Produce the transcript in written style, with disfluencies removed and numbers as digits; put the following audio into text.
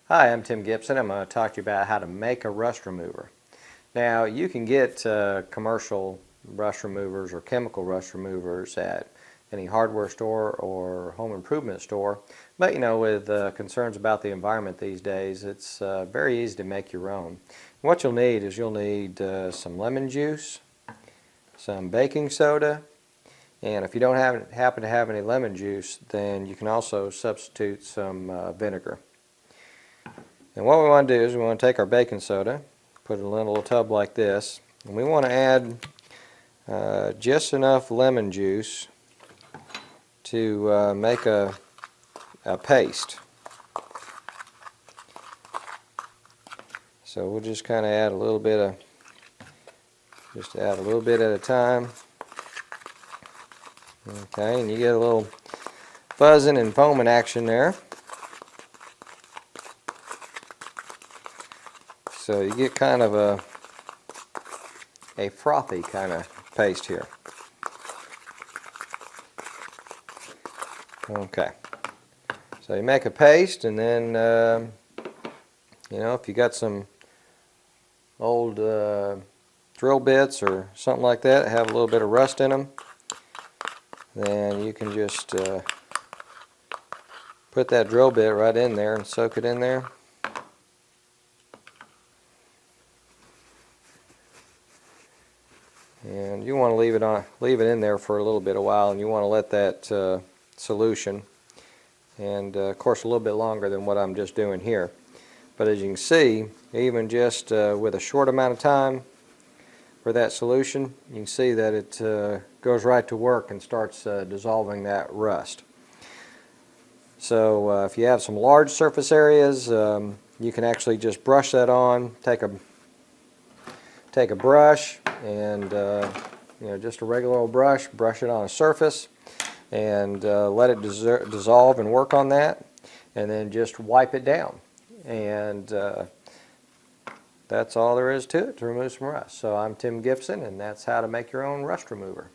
Hi, I'm Tim Gibson. I'm going to talk to you about how to make a rust remover. Now, you can get commercial rust removers or chemical rust removers at any hardware store or home improvement store, but with concerns about the environment these days, it's very easy to make your own. What you'll need is some lemon juice, some baking soda, and if you don't happen to have any lemon juice, then you can also substitute some vinegar. And what we want to do is we want to take our baking soda, put it in a little tub like this, and we want to add just enough lemon juice to make a paste. So we'll just kind of add a little bit at a time. Okay, and you get a little fuzzing and foaming action there. So you get kind of a frothy kind of paste here. Okay. So you make a paste, and then if you got some old drill bits or something like that have a little bit of rust in them, then you can just put that drill bit right in there and soak it in there. And you want to leave it in there for a little bit while, and you want to let that solution, and of course a little bit longer than what I'm just doing here. But as you can see, even just with a short amount of time for that solution, you can see that it goes right to work and starts dissolving that rust. So if you have some large surface areas, you can actually just brush that on. Take a brush and just a regular old brush it on a surface, and let it dissolve and work on that, and then just wipe it down, and that's all there is to it to remove some rust. So I'm Tim Gibson, and that's how to make your own rust remover.